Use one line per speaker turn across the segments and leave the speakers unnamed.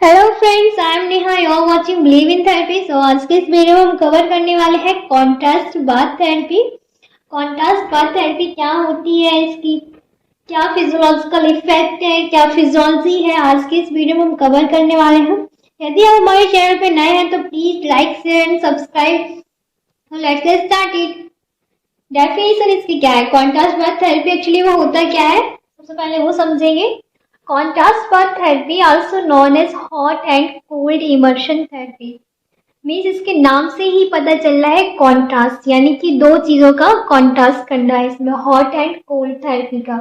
Hello friends, I am Neha, you are watching believe in therapy. So आज के इस video में हम कवर करने वाले हैं contrast bath therapy. Contrast bath therapy क्या होती है, इसकी क्या फिजियोलॉजिकल इफेक्ट है, क्या फिजियोलॉजी है, आज के इस वीडियो में हम कवर करने वाले हैं। यदि आप हमारे चैनल पे नए हैं तो please like share and subscribe. Let's get started. Definition इसकी क्या है, कॉन्ट्रास्ट बाथ थेरेपी एक्चुअली वो होता क्या है, सबसे पहले वो समझेंगे। Contrast bath therapy, also known as hot and cold immersion therapy, means इसके नाम से ही पता चल रहा है कॉन्ट्रास्ट, यानी कि दो चीज़ों का कॉन्ट्रास्ट करना है इसमें, हॉट एंड कोल्ड थेरेपी का।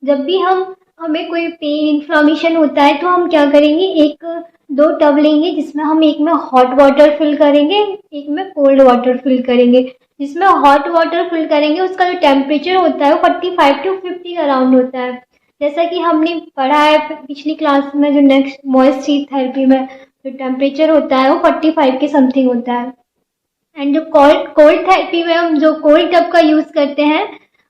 जब भी हमें कोई पेन इन्फ्लामेशन होता है तो हम क्या करेंगे, एक दो टब लेंगे जिसमें हम एक में हॉट वाटर फिल करेंगे, एक में कोल्ड वाटर फिल करेंगे। जिसमें हॉट वाटर फिल करेंगे उसका जो टेम्परेचर होता है वो 45 to 50 का अराउंड होता है। जैसा कि हमने पढ़ा है पिछली क्लास में, जो नेक्स्ट मॉइस्ट हीट थेरेपी में जो टेम्परेचर होता है वो 45 के समथिंग होता है। एंड जो कोल्ड थेरेपी में हम जो कोल्ड टब का यूज़ करते हैं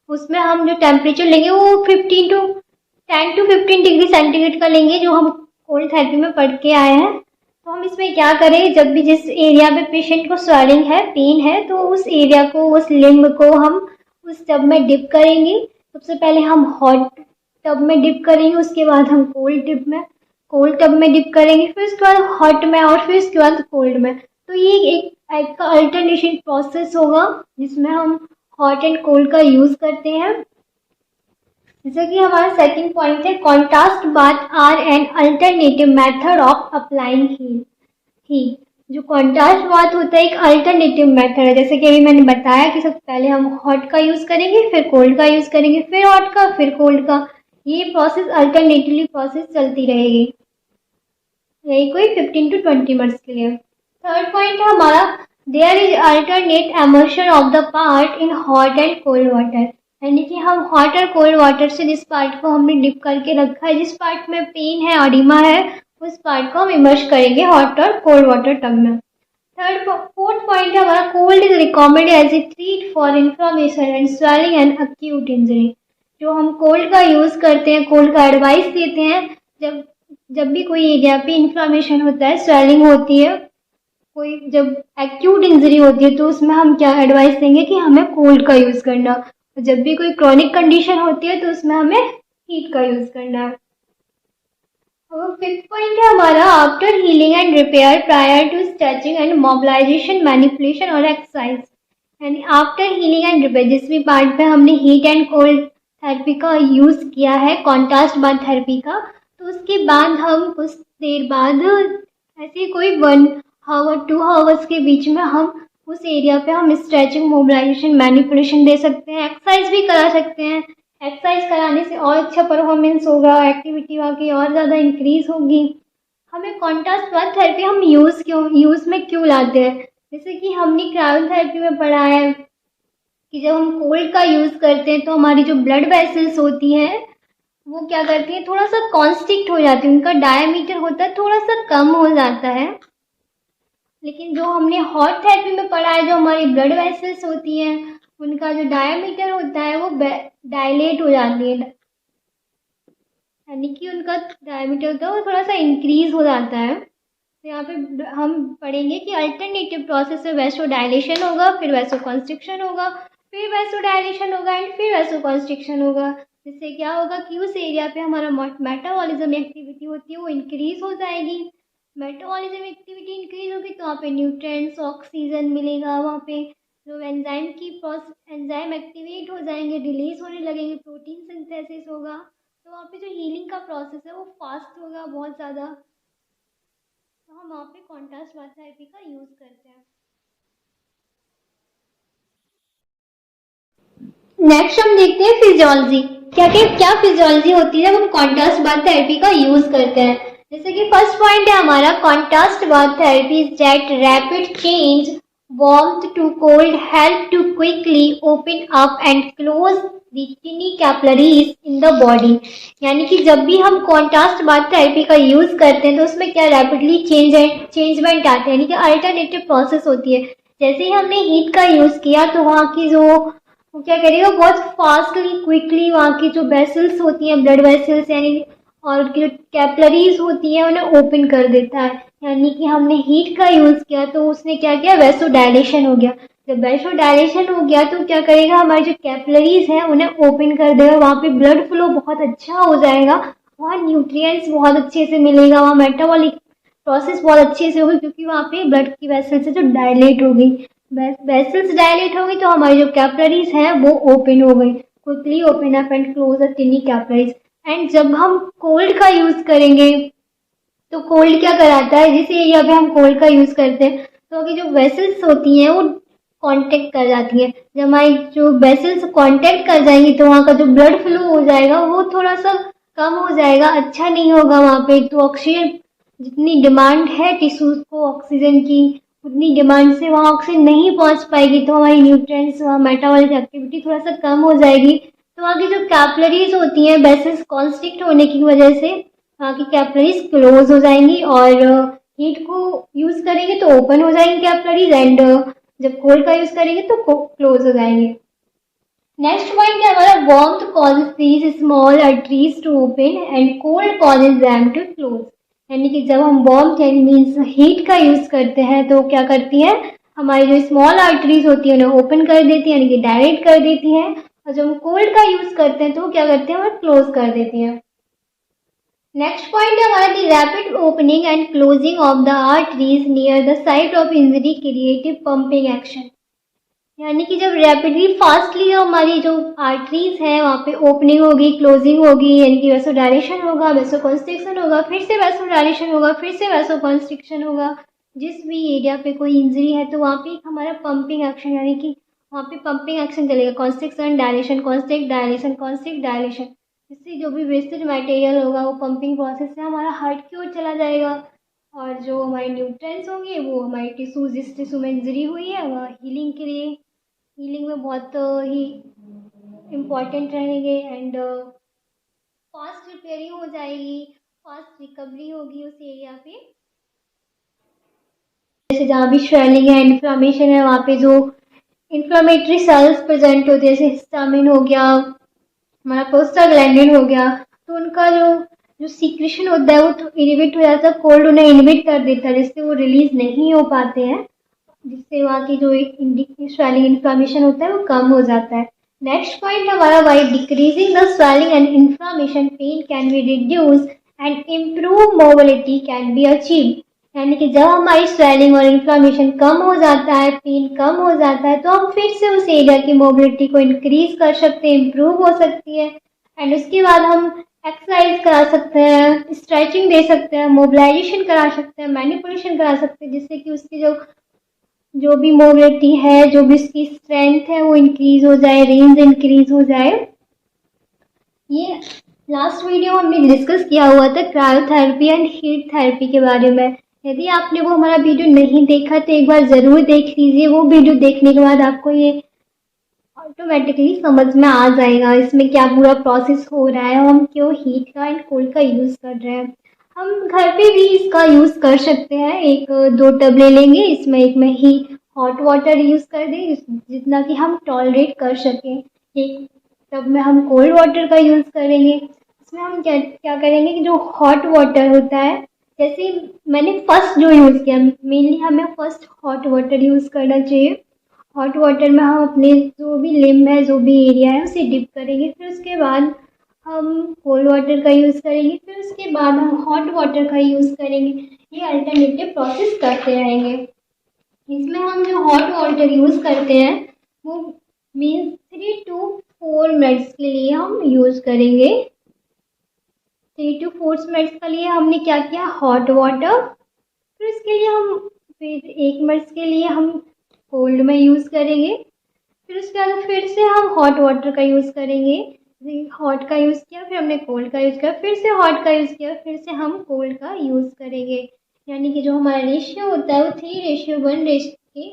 उसमें हम जो टेम्परेचर लेंगे वो 10 to 15 डिग्री सेंटीग्रेड का लेंगे, जो हम कोल्ड थेरेपी में पढ़ के आए हैं। तो हम इसमें क्या करें, जब भी जिस एरिया पे पेशेंट को स्वेलिंग है, पेन है, तो उस एरिया को, उस लिम्ब को हम उस टब में डिप करेंगे। सबसे पहले हम हॉट टब में डिप करेंगे, उसके बाद हम कोल्ड टब में डिप करेंगे, फिर उसके बाद हॉट में, और फिर उसके बाद कोल्ड में। तो ये एक टाइप का अल्टरनेशन प्रोसेस होगा जिसमें हम हॉट एंड कोल्ड का यूज़ करते हैं। जैसे कि हमारा सेकंड पॉइंट है, contrast bath are an alternative method of applying heat. जो कॉन्ट्रास्ट बाथ होता है एक अल्टरनेटिव मेथड है, जैसे कि अभी मैंने बताया कि सबसे पहले हम हॉट का यूज़ करेंगे, फिर कोल्ड का यूज़ करेंगे, फिर हॉट का, फिर कोल्ड का। ये प्रोसेस अल्टरनेटिवली प्रोसेस चलती रहेगी, यही कोई 15 to 20 मिनट्स के लिए। थर्ड पॉइंट है हमारा, there is alternate immersion of the part in hot and cold water, यानी कि हम हॉट और कोल्ड वाटर से जिस पार्ट को हमने डिप करके रखा है, जिस पार्ट में पेन है, ऑडिमा है, उस पार्ट को हम इमर्श करेंगे हॉट और कोल्ड वाटर टब में। फोर्थ पॉइंट है हमारा, cold is recommended as a treat for inflammation and swelling and acute injury. जो हम कोल्ड का यूज़ करते हैं, कोल्ड का एडवाइस देते हैं, जब भी कोई एरिया पे इन्फ्लामेशन होता है, स्वेलिंग होती है, कोई जब एक्यूट इंजरी होती है, तो उसमें हम क्या एडवाइस देंगे कि हमें कोल्ड का यूज़ करना। और जब भी कोई क्रॉनिक कंडीशन होती है तो उसमें हमें हीट का यूज़ करना है। और फिफ्थ पॉइंट है हमारा, after healing and repair prior to stretching and mobilization, manipulation और एक्सरसाइज, यानी आफ्टर हीलिंग एंड रिपेयर, जिस भी पार्ट पे हमने हीट एंड कोल्ड थेरेपी का यूज़ किया है, कॉन्ट्रास्ट बाथ थेरेपी का, तो उसके बाद हम कुछ देर बाद, ऐसे कोई 1 hour 2 hours के बीच में, हम उस एरिया पे हम स्ट्रेचिंग, मोबिलाइजेशन, मैनिपुलेशन दे सकते हैं, एक्सरसाइज भी करा सकते हैं। एक्सरसाइज कराने से और अच्छा परफॉर्मेंस होगा, एक्टिविटी वाकई और ज़्यादा इंक्रीज होगी। हमें कॉन्ट्रास्ट बाथ थेरेपी हम यूज़ में क्यों लाते हैं, जैसे कि हमने क्रायोथेरेपी में पढ़ा है कि जब हम कोल्ड का यूज़ करते हैं तो हमारी जो ब्लड वेसल्स होती हैं वो क्या करती हैं, थोड़ा सा कॉन्स्ट्रिक्ट हो जाती है, उनका डायमीटर होता है थोड़ा सा कम हो जाता है। लेकिन जो हमने हॉट थेरेपी में पढ़ा है, जो हमारी ब्लड वेसल्स होती हैं उनका जो डायमीटर होता है वो डायलेट हो जाती है, यानी कि उनका डायमीटर होता है वो थोड़ा सा इंक्रीज हो जाता है। तो यहाँ पे हम पढ़ेंगे कि अल्टरनेटिव प्रोसेस में वैसोडाइलेशन होगा, फिर वैसोकॉन्स्ट्रिक्शन होगा, फिर वैसोडाइलेशन होगा एंड फिर वैसोकॉन्स्ट्रिक्शन होगा। जिससे क्या होगा कि उस एरिया पे हमारा मेटाबॉलिज्म एक्टिविटी होती है वो इंक्रीज हो जाएगी। मेटाबॉलिज्म एक्टिविटी इंक्रीज होगी तो वहाँ पे न्यूट्रिएंट्स, ऑक्सीजन मिलेगा, वहाँ पे जो एंजाइम एक्टिवेट हो जाएंगे, रिलीज होने लगेंगे, प्रोटीन सिंथेसिस होगा, तो वहाँ पे जो हीलिंग का प्रोसेस है वो फास्ट होगा बहुत ज़्यादा। तो हम वहाँ पे कॉन्ट्रास्ट बाथ थेरेपी का यूज़ करते हैं। नेक्स्ट हम देखते हैं फिजियोलॉजी, क्या फिजियोलॉजी होती है जब हम कॉन्ट्रास्ट बाथ थेरेपी का यूज़ करते हैं। जैसे कि फर्स्ट पॉइंट है हमारा, contrast bath therapy is that rapid change warmth to cold help to quickly open up and close the tiny capillaries in the body, यानी कि जब भी हम कॉन्ट्रास्ट बाथ थेरेपी का यूज़ करते हैं तो उसमें क्या रैपिडली चेंजमेंट आते हैं, यानी कि अल्टरनेटिव प्रोसेस होती है। जैसे ही हमने हीट का यूज़ किया तो वहाँ की जो वो क्या करेगा, बहुत फास्टली क्विकली वहाँ की जो वेसल्स होती हैं, ब्लड वेसल्स, यानी और उनकी जो कैपिलरीज होती है उन्हें ओपन कर देता है। यानी कि हमने हीट का यूज़ किया तो उसने क्या किया, वैसो डायलेशन हो गया। जब वैसो डायलेशन हो गया तो क्या करेगा, हमारी जो कैपिलरीज हैं उन्हें ओपन कर देगा, वहाँ पे ब्लड फ्लो बहुत अच्छा हो जाएगा, वहाँ न्यूट्रिएंट्स बहुत अच्छे से मिलेगा, वहाँ मेटाबॉलिक प्रोसेस बहुत अच्छे से होगी, क्योंकि वहाँ पे ब्लड की वेसल्स जो डायलेट हो गई, वेसल्स डायलेट हो गई तो हमारी जो कैपिलरीज हैं वो ओपन हो गई। Quickly open up and close the टिनी capillaries. And जब हम कोल्ड का यूज करेंगे तो कोल्ड क्या कराता है, जिस एरिया पे हम कोल्ड का यूज करते हैं तो अभी जो वेसल्स होती हैं वो कांटेक्ट कर जाती हैं। जब हमारी जो वेसल्स कांटेक्ट कर जाएंगी तो वहाँ का जो ब्लड फ्लो हो जाएगा वो थोड़ा सा कम हो जाएगा, अच्छा नहीं होगा वहाँ पे। तो ऑक्सीजन जितनी डिमांड है टिश्यूज को ऑक्सीजन की, उतनी डिमांड से वहाँ ऑक्सीजन नहीं पहुँच पाएगी, तो हमारी न्यूट्रिएंट्स, वहाँ मेटाबॉलिक एक्टिविटी थोड़ा सा कम हो जाएगी। तो वहाँ की जो कैपिलरीज होती हैं वेसल्स कॉन्स्ट्रिक्ट होने की वजह से वहाँ की कैपिलरीज क्लोज हो जाएंगी, और हीट को यूज करेंगे तो ओपन हो जाएंगी कैपिलरीज, एंड जब कोल्ड का यूज करेंगे तो क्लोज हो जाएंगे। नेक्स्ट पॉइंट है हमारा, warmth causes these small arteries to open and cold causes them to close. यानी कि जब हम वार्मथ यानी मीन्स हीट का यूज करते हैं तो क्या करती है, हमारी जो स्मॉल आर्टरीज होती है उन्हें ओपन कर देती है, यानी कि डायलेट कर देती है, और जब हम कोल्ड का यूज करते हैं तो क्या करते हैं, वो क्लोज कर देती है। नेक्स्ट पॉइंट है हमारा, the rapid opening and closing of the arteries near the site of injury creative pumping action. यानी कि जब रैपिडली फास्टली हमारी जो आर्टरीज हैं वहाँ पे ओपनिंग होगी, क्लोजिंग होगी, यानी कि वैसो डायलेशन होगा, वैसो कॉन्स्ट्रिक्शन होगा, फिर से वैसो डायलेशन होगा, फिर से वैसो कॉन्स्ट्रिक्शन होगा। जिस भी एरिया पे कोई इंजरी है तो वहाँ पे हमारा पंपिंग एक्शन, यानी कि वहाँ पे पंपिंग एक्शन चलेगा, constriction dilation, constrict dilation, constrict dilation. इससे जो भी वेस्टेज मटेरियल होगा वो पंपिंग प्रोसेस से हमारा हार्ट की ओर चला जाएगा, और जो हमारे न्यूट्रिएंट्स होंगे वो हमारे टिश्यू, जिस टिश्यू में इंजरी हुई है वह हीलिंग के लिए, हीलिंग में बहुत ही इम्पॉर्टेंट रहेंगे, एंड फास्ट रिपेयरिंग हो जाएगी, फास्ट रिकवरी होगी उस एरिया पे। जैसे जहाँ भी स्वेलिंग है, इन्फ्लामेशन है, वहाँ पे जो इन्फ्लामेटरी सेल्स प्रेजेंट होते हैं, जैसे हिस्टामिन हो गया, हमारा प्रोस्टाग्लैंडिन हो गया, तो उनका जो जो सीक्रेशन होता है वो तो इनिबिट हो जाता है, कोल्ड उन्हें इनिबिट कर देता है, जिससे वो रिलीज नहीं हो पाते हैं, जिससे वहाँ की जो स्वेलिंग इन्फ्लामेशन होता है वो कम हो जाता है। नेक्स्ट पॉइंट हमारा, by decreasing the swelling and inflammation pain can be reduce and improve mobility can be achieve. यानी कि जब हमारी स्वेलिंग और इन्फ्लामेशन कम हो जाता है, पेन कम हो जाता है, तो हम फिर से उस एरिया की मोबिलिटी को इंक्रीज कर सकते हैं, इम्प्रूव हो सकती है, एंड उसके बाद हम एक्सरसाइज करा सकते हैं, स्ट्रेचिंग दे सकते हैं, मोबिलाइजेशन करा सकते हैं, मैनिपुलेशन करा सकते हैं, जिससे कि उसकी जो जो भी मोबिलिटी है, जो भी उसकी स्ट्रेंथ है वो इंक्रीज हो जाए, रेंज इंक्रीज हो जाए। ये लास्ट वीडियो हमने डिस्कस किया हुआ था क्रायोथेरेपी एंड हीट थेरेपी के बारे में। यदि आपने वो हमारा वीडियो नहीं देखा तो एक बार ज़रूर देख लीजिए। वो वीडियो देखने के बाद आपको ये ऑटोमेटिकली समझ में आ जाएगा इसमें क्या पूरा प्रोसेस हो रहा है, हम क्यों हीट का एंड कोल्ड का यूज़ कर रहे हैं। हम घर पे भी इसका यूज़ कर सकते हैं। एक दो टब ले लेंगे, इसमें एक में ही हॉट वाटर यूज़ कर दें जितना कि हम टॉलरेट कर सकें। एक टब में हम कोल्ड वाटर का यूज़ करेंगे। इसमें हम क्या क्या करेंगे कि जो हॉट वाटर होता है, जैसे मैंने फर्स्ट जो यूज़ किया, मेनली हमें फर्स्ट हॉट वाटर यूज़ करना चाहिए। हॉट वाटर में हम अपने जो भी लिम्ब है, जो भी एरिया है उसे डिप करेंगे, फिर उसके बाद हम कोल्ड वाटर का यूज़ करेंगे, फिर उसके बाद हम हॉट वाटर का यूज़ करेंगे। ये अल्टरनेटिव प्रोसेस करते रहेंगे। इसमें हम जो हॉट वाटर यूज़ करते हैं वो मीन्स 3 to 4 मिनट्स के लिए हम यूज़ करेंगे। 3 to 4 मिनट्स के लिए हमने क्या किया, हॉट वाटर, फिर इसके लिए हम फिर 1 मिनट्स के लिए हम कोल्ड में यूज़ करेंगे, फिर उसके बाद फिर से हम हॉट वाटर का यूज़ करेंगे। हॉट का यूज़ किया, फिर हमने कोल्ड का यूज़ किया, फिर से हॉट का यूज़ किया, फिर से हम कोल्ड का यूज़ करेंगे। यानी कि जो हमारा रेशियो होता है वो 3:1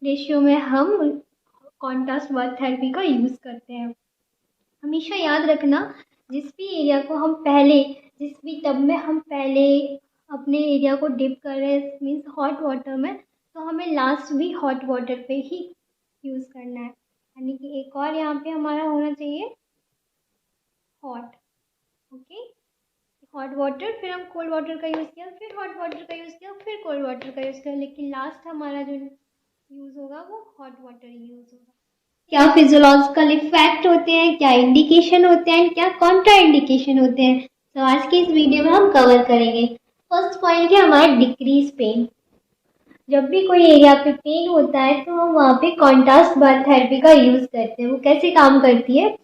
रेशियो में हम कॉन्ट्रास्ट बाथ थेरेपी का यूज़ करते हैं। हमेशा याद रखना, जिस भी एरिया को हम पहले, जिस भी टब में हम पहले अपने एरिया को डिप कर रहे हैं मीन्स हॉट वाटर में, तो हमें लास्ट भी हॉट वाटर पे ही यूज़ करना है। यानी कि एक और यहाँ पे हमारा होना चाहिए हॉट, ओके, हॉट वाटर, फिर हम कोल्ड वाटर का यूज़ किया, फिर हॉट वाटर का यूज़ किया, फिर कोल्ड वाटर का यूज़ किया, लेकिन लास्ट हमारा जो यूज़ होगा वो हॉट वाटर ही यूज़ होगा। क्या फिजियोलॉजिकल इफेक्ट होते हैं, क्या इंडिकेशन होते हैं, क्या कॉन्ट्रा इंडिकेशन होते हैं, तो आज की इस वीडियो में हम कवर करेंगे। फर्स्ट पॉइंट है हमारा डिक्रीज पेन। जब भी कोई एरिया पे पेन होता है तो हम वहाँ पे कॉन्ट्रास्ट बाथ थेरेपी का यूज़ करते हैं। वो कैसे काम करती है?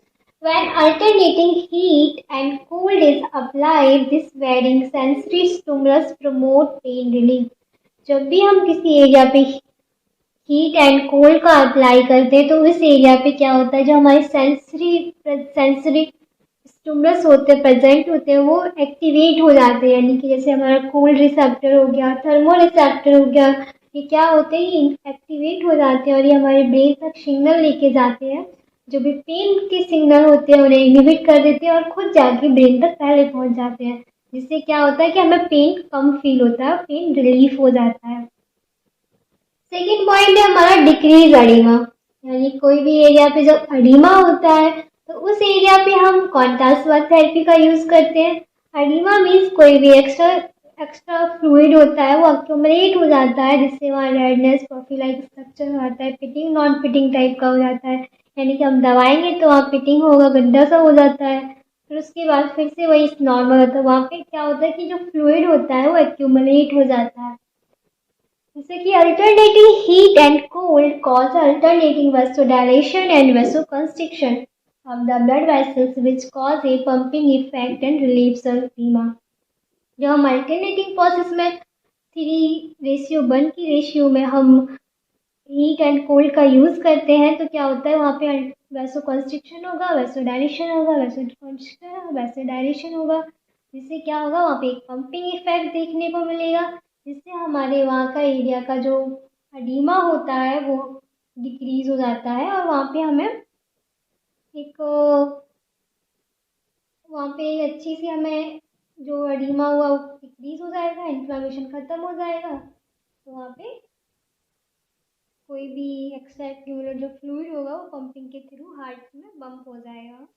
When alternating heat and cold is applied, this varying sensory stimulus promote pain relief. जब भी हम किसी एरिया पे हीट एंड कोल्ड का अप्लाई करते हैं तो उस एरिया पे क्या होता है, जो हमारे सेंसरी स्टिमुलस होते हैं, प्रेजेंट होते हैं, वो एक्टिवेट हो जाते हैं। यानी कि जैसे हमारा कोल्ड रिसेप्टर हो गया, थर्मो रिसेप्टर हो गया, ये क्या होते हैं, एक्टिवेट हो जाते हैं और ये हमारे ब्रेन तक सिग्नल लेके जाते हैं। जो भी पेन के सिग्नल होते हैं उन्हें इनहिबिट कर देते हैं और खुद जाके ब्रेन तक पहले पहुंच जाते हैं, जिससे क्या होता है कि हमें पेन कम फील होता है, पेन रिलीफ हो जाता है। सेकेंड पॉइंट है हमारा डिक्रीज एडिमा। यानी कोई भी एरिया पे जब एडिमा होता है तो उस एरिया पे हम कॉन्ट्रास्ट बाथ थेरेपी का यूज करते हैं। एडिमा मीन्स कोई भी एक्स्ट्रा फ्लूइड होता है वो अक्यूमुलेट हो जाता है, जिससे वहाँ रेडनेस, पफी लाइक स्ट्रक्चर हो जाता है, पिटिंग नॉन पिटिंग टाइप का हो जाता है। यानी कि हम दबाएंगे तो वहाँ पिटिंग होगा, गंदा सा हो जाता है, फिर उसके बाद फिर से वही नॉर्मल होता है। वहाँ पे क्या होता है कि जो फ्लूइड होता है वो एक्यूमुलेट हो जाता है। जैसे कि alternating heat and cold cause alternating vasodilation and vasoconstriction of the blood vessels, which cause a pumping effect and relieves edema. जब हम अल्टरनेटिंग प्रोसेस में 3:1 की रेशियो में हम हीट एंड कोल्ड का यूज करते हैं तो क्या होता है, वहाँ पे वैसोकॉन्स्ट्रिक्शन होगा, वैसोडाइलेशन होगा, वैसोडाइलेशन होगा, जिससे क्या होगा, वहाँ पे एक पंपिंग इफेक्ट देखने को मिलेगा, जिससे हमारे वहाँ का एरिया का जो एडिमा होता है वो डिक्रीज हो जाता है और वहाँ पे हमें एक वहाँ पे अच्छी सी हमें जो एडिमा हुआ वो डिक्रीज हो जाएगा, इन्फ्लामेशन खत्म हो जाएगा, तो वहाँ पे कोई भी एक्स्ट्रा एक्यूमुलेट जो फ्लूइड होगा वो पंपिंग के थ्रू हार्ट में बम्प हो जाएगा।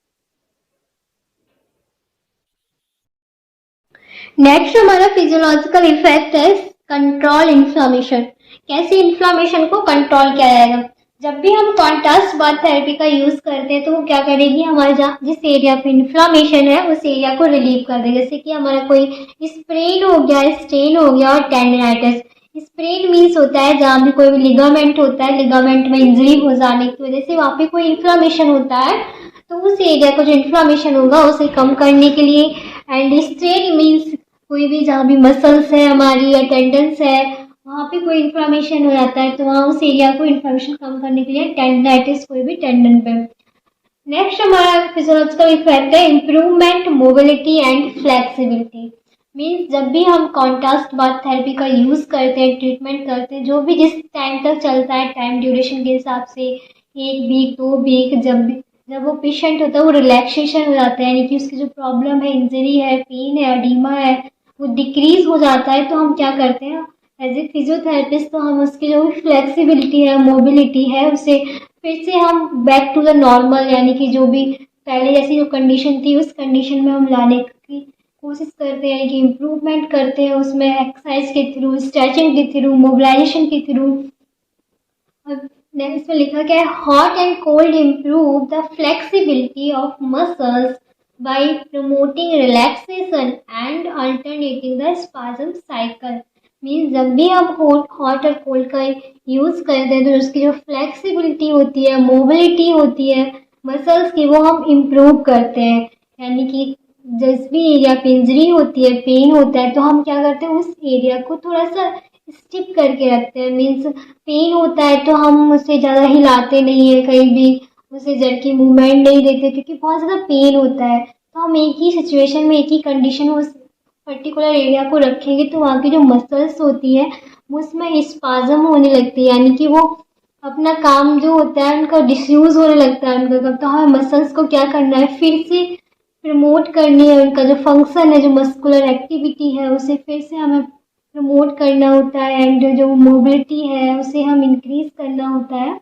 नेक्स्ट हमारा फिजियोलॉजिकल इफेक्ट है कंट्रोल इन्फ्लामेशन। कैसे इन्फ्लामेशन को कंट्रोल किया जाएगा? जब भी हम कॉन्ट्रास्ट बाथ थेरेपी का यूज करते हैं तो वो क्या करेगी, हमारे जहाँ जिस एरिया पे इन्फ्लामेशन है उस एरिया को रिलीव कर देगी। जैसे कि हमारा कोई स्प्रेन हो गया, स्ट्रेन हो गया और टेंडिनाइटिस। स्प्रेन मीन्स होता है जहाँ भी कोई भी लिगामेंट होता है, लिगामेंट में इंजरी हो जाने की वजह से वहाँ पे कोई इन्फ्लामेशन होता है, तो उस एरिया को जो इन्फ्लामेशन होगा उसे कम करने के लिए। एंड स्ट्रेन मीन्स कोई भी जहाँ भी मसल्स है हमारी या टेंडन्स है वहाँ पे कोई इन्फ्लामेशन हो जाता है, तो वहाँ उस एरिया को इन्फ्लामेशन कम करने के लिए टेंडिनाइटिस कोई भी टेंडन पे। नेक्स्ट हमारा फिजियोलॉजिकल इफेक्ट है improvement mobility and flexibility. Means जब भी हम कॉन्ट्रास्ट बाथ थेरेपी का यूज करते हैं, ट्रीटमेंट करते हैं, जो भी जिस टाइम तक चलता है, टाइम ड्यूरेशन के हिसाब से 1 वीक 2 वीक, जब वो पेशेंट होता है वो रिलैक्सेशन हो जाता है, यानी कि उसकी जो प्रॉब्लम है, इंजरी है, पेन है, एडिमा है, वो डिक्रीज हो जाता है। तो हम क्या करते हैं एज ए फिजियोथेरेपिस्ट, तो हम उसकी जो फ्लेक्सिबिलिटी है, मोबिलिटी है, उसे फिर से हम बैक टू द नॉर्मल, यानी कि जो भी पहले जैसी जो कंडीशन थी उस कंडीशन में हम लाने की कोशिश करते हैं, कि इम्प्रूवमेंट करते हैं उसमें एक्सरसाइज के थ्रू, स्ट्रेचिंग के थ्रू, मोबिलाइजेशन के थ्रू। नेक्स्ट में लिखा गया है hot and cold improve the flexibility of muscles bye promoting relaxation and alternating the spasm cycle. Means जब भी हम हॉट और कोल्ड का यूज करते हैं तो उसकी जो फ्लेक्सिबिलिटी होती है, मोबिलिटी होती है मसल्स की, वो हम इम्प्रूव करते हैं। यानी कि जिस भी एरिया पे इंजरी होती है, पेन होता है, तो हम क्या करते हैं उस एरिया को थोड़ा सा स्टिप करके रखते हैं। मीन्स पेन होता है तो हम उसे ज़्यादा हिलाते नहीं है, कहीं भी उसे जड़ मूवमेंट नहीं देते, क्योंकि बहुत ज़्यादा पेन होता है। तो हम एक ही सिचुएशन में, एक ही कंडीशन में उस पर्टिकुलर एरिया को रखेंगे तो वहाँ की जो मसल्स होती है उसमें स्पाज्म होने लगती है, यानी कि वो अपना काम जो होता है उनका डिसयूज होने लगता है उनका। तो हमें मसल्स को क्या करना है, फिर से प्रमोट करनी है, उनका जो फंक्शन है, जो मस्कुलर एक्टिविटी है, उसे फिर से हमें प्रमोट करना होता है, एंड जो मोबिलिटी है उसे हम इंक्रीज करना होता है।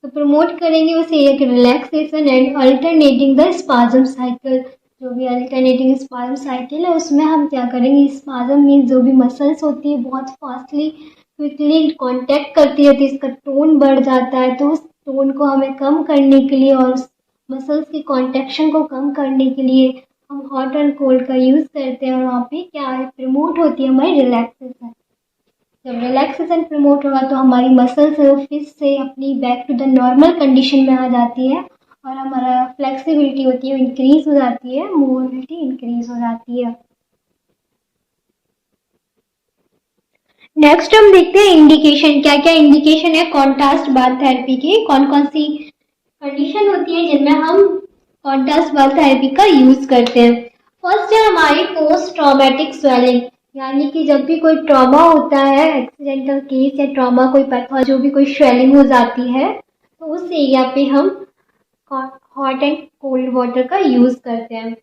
तो प्रमोट करेंगे उस एरिया के relaxation and alternating the spasm cycle. जो भी अल्टरनेटिंग स्पाज्म साइकिल है उसमें हम क्या करेंगे, स्पाज्म मीन्स जो भी मसल्स होती है बहुत फास्टली क्विकली कांटेक्ट करती रहती है, इसका टोन बढ़ जाता है, तो उस टोन को हमें कम करने के लिए और मसल्स की कॉन्ट्रैक्शन को कम करने के लिए हम हॉट एंड कोल्ड का यूज़ करते हैं और वहाँ पे क्या है, प्रमोट होती है हमारी रिलैक्सेशन। जब रिलैक्सेशन प्रमोट होगा तो हमारी मसल्स फिर से अपनी back to the normal condition में आ जाती है और हमारा फ्लेक्सिबिलिटी होती है इंक्रीज हो जाती है, मूवेबिलिटी इंक्रीज हो जाती है। नेक्स्ट हम देखते हैं इंडिकेशन, क्या क्या इंडिकेशन है कॉन्ट्रास्ट बाथ थेरेपी की, कौन कौन सी कंडीशन होती है जिनमें हम कॉन्ट्रास्ट बाथ थेरेपी का यूज करते हैं। फर्स्ट है हमारी पोस्ट ट्रॉमेटिक स्वेलिंग, यानी कि जब भी कोई ट्रॉमा होता है, एक्सीडेंटल केस या ट्रॉमा कोई पैथोलॉजी, जो भी कोई स्वेलिंग हो जाती है तो उस एरिया पे हम हॉट एंड कोल्ड वाटर का यूज करते हैं।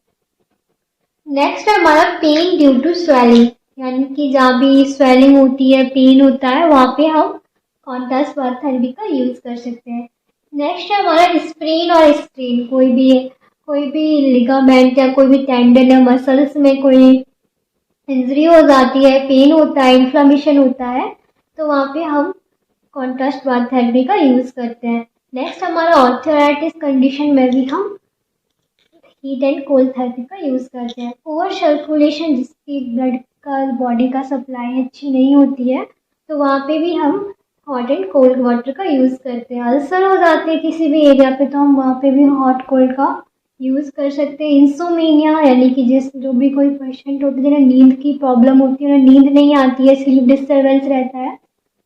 नेक्स्ट है हमारा पेन ड्यू टू स्वेलिंग, यानी कि जहाँ भी स्वेलिंग होती है, पेन होता है, वहाँ पे हम कॉन्ट्रास्ट बाथ थेरेपी का यूज कर सकते हैं। नेक्स्ट है हमारा स्प्रेन और स्ट्रेन, कोई भी लिगामेंट या कोई भी टेंडन या मसल्स में कोई इंजरी हो जाती है, पेन होता है, इन्फ्लेमेशन होता है, तो वहाँ पे हम कॉन्ट्रास्ट बाथ थेरेपी का यूज करते हैं। नेक्स्ट हमारा ऑर्थराइटिस कंडीशन में भी हम हीट एंड कोल्ड थेरेपी का यूज करते हैं। ओवर सर्कुलेशन, जिसकी ब्लड का बॉडी का सप्लाई अच्छी नहीं होती है, तो वहाँ पे भी हम हॉट एंड कोल्ड वाटर का यूज करते हैं। अल्सर हो जाते हैं किसी भी एरिया पे तो हम वहाँ पे भी हॉट कोल्ड का यूज कर सकते हैं। इंसोमेनिया, यानी कि जो भी कोई पेशेंट होते हैं जिन्हें नींद की प्रॉब्लम होती है, उन्हें नींद नहीं आती है, स्लीप डिस्टर्बेंस रहता है,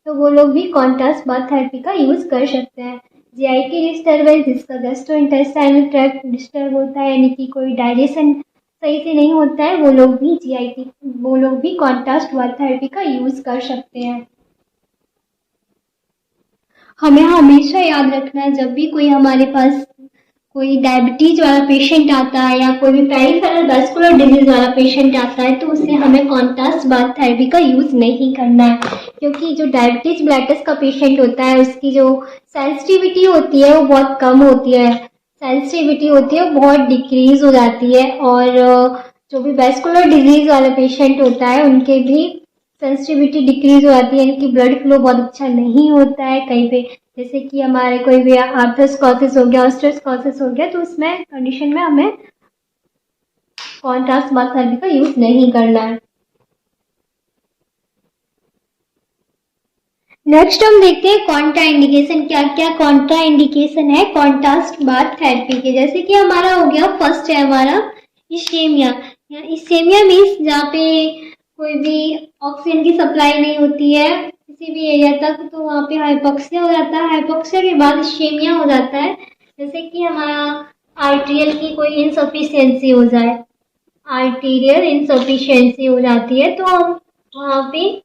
तो वो लोग भी कॉन्ट्रास्ट बाथ थेरेपी का यूज कर सकते हैं। जीआईटी डिस्टर्बेंस, जिसका गैस्ट्रोइंटेस्टाइनल ट्रैक्ट डिस्टर्ब होता है, यानी कि कोई डाइजेशन सही से नहीं होता है, वो लोग भी कॉन्ट्रास्ट बाथ थेरेपी का यूज कर सकते हैं। हमें हमेशा याद रखना है, जब भी कोई हमारे पास कोई डायबिटीज वाला पेशेंट आता है या कोई भी पेरिफेरल वैस्कुलर डिजीज वाला पेशेंट आता है, तो उससे हमें कॉन्ट्रास्ट बाथ थेरेपी का यूज नहीं करना है, क्योंकि जो डायबिटीज मेलिटस का पेशेंट होता है उसकी जो सेंसिटिविटी होती है वो बहुत कम होती है, वो बहुत डिक्रीज हो जाती है, और जो भी वैस्कुलर डिजीज वाला पेशेंट होता है उनके भी सेंसिटिविटी डिक्रीज हो जाती है, यानी कि ब्लड फ्लो बहुत अच्छा नहीं होता है कहीं पे, जैसे कि हमारे कोई भी आर्थरोस्क्लेरोसिस हो गया, ऑस्टियोस्क्लेरोसिस हो गया, तो उसमें कंडीशन में हमें कॉन्ट्रास्ट बाथ थेरेपी का यूज नहीं करना है। नेक्स्ट हम देखते हैं कॉन्ट्रा इंडिकेशन, क्या क्या कॉन्ट्रा इंडिकेशन है कॉन्ट्रास्ट बाथ थेरेपी के। जैसे कि हमारा हो गया, फर्स्ट है हमारा इशेमिया। इशेमिया मीन्स जहाँ पे कोई भी ऑक्सीजन की सप्लाई नहीं होती है किसी भी एरिया तक, तो वहाँ पे हाइपोक्सिया हो जाता है। हाइपोक्सिया के बाद इशेमिया हो जाता है, जैसे कि हमारा आर्टेरियल की कोई इनसफिशियंसी हो जाए, आर्टेरियल इनसफिशियंसी हो जाती है, तो हम वहाँ पे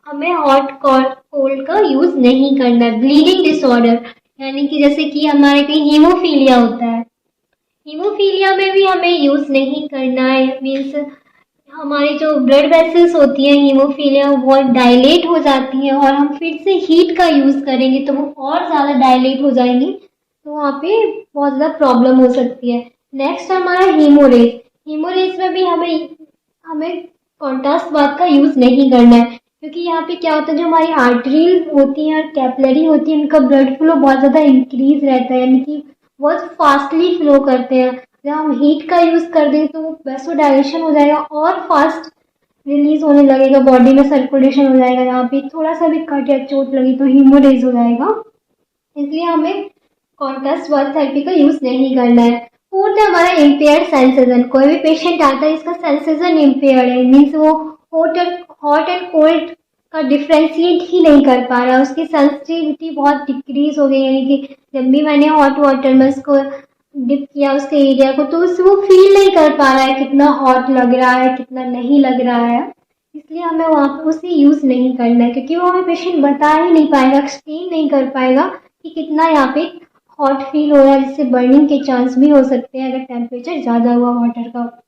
हमें हॉट कोल्ड का यूज नहीं करना है। ब्लीडिंग डिसऑर्डर, यानी कि जैसे कि हमारे कहीं हीमोफीलिया होता है, हीमोफीलिया में भी हमें यूज नहीं करना है। मीन्स हमारी जो ब्लड वेसल्स होती है हीमोफीलिया, वो बहुत डायलेट हो जाती हैं, और हम फिर से हीट का यूज करेंगे तो वो और ज़्यादा डायलेट हो जाएंगी, तो वहाँ पे बहुत ज़्यादा प्रॉब्लम हो सकती है। नेक्स्ट हमारा हीमोरेज। हीमोरेज में भी हमें कॉन्ट्रास्ट बाथ का यूज नहीं करना है, क्योंकि यहाँ पे क्या होता है, जो हमारी आर्टरीज होती हैं और कैपिलरी होती है, उनका ब्लड फ्लो बहुत ज़्यादा इंक्रीज रहता है, यानी कि बहुत फास्टली फ्लो करते हैं। जब हम हीट का यूज कर दें तो वैसोडाइलेशन हो जाएगा और फास्ट रिलीज होने लगेगा, बॉडी में सर्कुलेशन हो जाएगा, यहाँ पे थोड़ा सा भी कट या चोट लगी तो हीमोरेज हो जाएगा, इसलिए हमें कॉन्ट्रास्ट बाथ थेरेपी का यूज नहीं करना है। फोर्थ है हमारा इम्पेयर्ड सेंसेशन। कोई भी पेशेंट आता है इसका सेंसेशन इम्पेयर्ड है, मीन्स वो हॉट एंड कोल्ड का डिफ्रेंशिएट ही नहीं कर पा रहा, उसकी सेंसिटिविटी बहुत डिक्रीज हो गई, यानी कि जब भी मैंने हॉट वाटर में उसको डिप किया उसके एरिया को, तो उससे वो फील नहीं कर पा रहा है कितना हॉट लग रहा है, कितना नहीं लग रहा है, इसलिए हमें वहाँ पर उसे यूज नहीं करना है, क्योंकि वो हमें पेशेंट बता ही नहीं पाएगा, एक्सप्लेन नहीं कर पाएगा कि कितना यहाँ पे हॉट फील हो रहा है, जिससे बर्निंग के चांस भी हो सकते हैं अगर टेम्परेचर ज़्यादा हुआ वाटर का।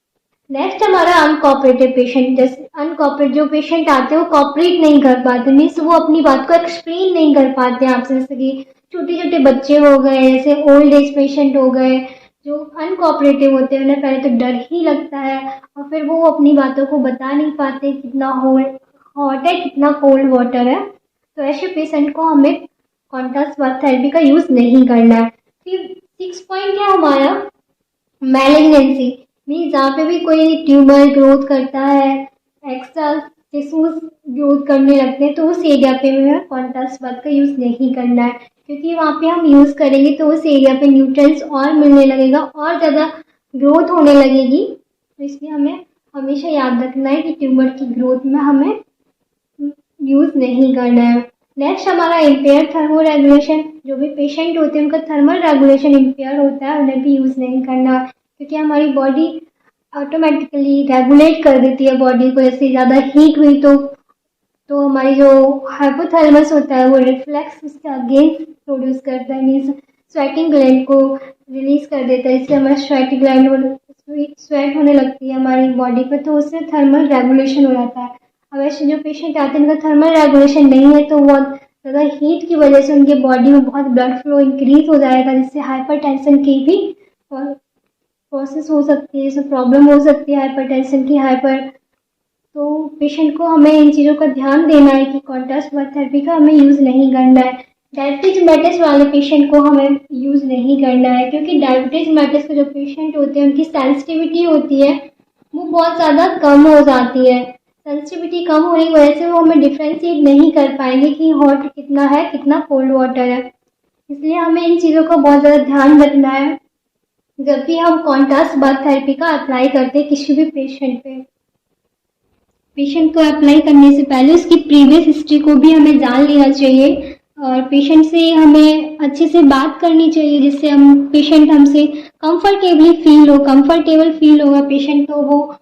नेक्स्ट हमारा अनकोऑपरेटिव पेशेंट। जैसे अनकोऑपरेट जो पेशेंट आते हैं वो कॉपरेट नहीं कर पाते, मीन्स वो अपनी बात को एक्सप्लेन नहीं कर पाते आपसे, जैसे कि छोटे छोटे बच्चे हो गए, जैसे ओल्ड एज पेशेंट हो गए, जो अनकोऑपरेटिव होते हैं उन्हें पहले तो डर ही लगता है और फिर वो अपनी बातों को बता नहीं पाते, कितना हॉट है, कितना कोल्ड वाटर है। तो ऐसे पेशेंट को हमें कॉन्ट्रास्ट बाथ थेरेपी का यूज़ नहीं करना है। फिर 6 पॉइंट है हमारा मैलिग्नेंसी, मीन्स जहाँ पे भी कोई ट्यूमर ग्रोथ करता है, एक्स्ट्रा टिश्यूज ग्रोथ करने लगते हैं, तो उस एरिया पे हमें कॉन्ट्रास्ट बाथ का यूज़ नहीं करना है, क्योंकि वहाँ पे हम यूज़ करेंगे तो उस एरिया पे न्यूट्रिएंट्स और मिलने लगेगा और ज़्यादा ग्रोथ होने लगेगी। तो इसलिए हमें हमेशा याद रखना है कि ट्यूमर की ग्रोथ में हमें यूज़ नहीं करना है। नेक्स्ट हमारा इम्पेयर थर्मो रेगुलेशन, जो भी पेशेंट होते हैं उनका थर्मल रेगुलेशन इम्पेयर होता है, उन्हें भी यूज़ नहीं करना, क्योंकि हमारी बॉडी ऑटोमेटिकली रेगुलेट कर देती है बॉडी को। जैसे ज़्यादा हीट हुई तो हमारी जो हाइपोथैलेमस होता है वो रिफ्लेक्स उसके अगेंस्ट प्रोड्यूस करता है, मीन्स स्वेटिंग ग्लैंड को रिलीज कर देता है, इससे हमारा स्वेटिंग ग्लैंड स्वेट होने लगती है हमारी बॉडी पर, तो उससे थर्मल रेगुलेशन हो जाता है। अब ऐसे जो पेशेंट आते हैं उनका थर्मल रेगुलेशन नहीं है तो बहुत ज़्यादा हीट की वजह से उनके बॉडी में बहुत ब्लड फ्लो इंक्रीज हो जाएगा, जिससे हाइपरटेंशन की भी प्रोसेस हो सकती है, जैसे प्रॉब्लम हो सकती है हाइपरटेंशन की तो पेशेंट को हमें इन चीज़ों का ध्यान देना है कि कॉन्ट्रास्ट बाथ थेरेपी का हमें यूज़ नहीं करना है। डायबिटीज मेलिटस वाले पेशेंट को हमें यूज़ नहीं करना है, क्योंकि डायबिटीज मेलिटस के जो पेशेंट होते हैं उनकी सेंसिटिविटी होती है वो बहुत ज़्यादा कम हो जाती है। सेंसिटिविटी कम होने की वजह से वो हमें डिफ्रेंशिएट नहीं कर पाएंगे कि हॉट कितना है, कितना कोल्ड वाटर है। इसलिए हमें इन चीज़ों का बहुत ज़्यादा ध्यान रखना है जब भी हम कॉन्ट्रास्ट बाथ थेरेपी का अप्लाई करते हैं किसी भी पेशेंट पे। पेशेंट को अप्लाई करने से पहले उसकी प्रीवियस हिस्ट्री को भी हमें जान लेना चाहिए और पेशेंट से हमें अच्छे से बात करनी चाहिए, जिससे हम पेशेंट हमसे कंफर्टेबल फील होगा पेशेंट, तो वो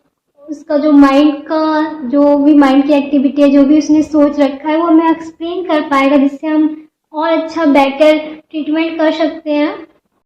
उसका जो माइंड का जो भी माइंड की एक्टिविटी है, जो भी उसने सोच रखा है वो हमें एक्सप्लेन कर पाएगा, जिससे हम और अच्छा बेटर ट्रीटमेंट कर सकते हैं।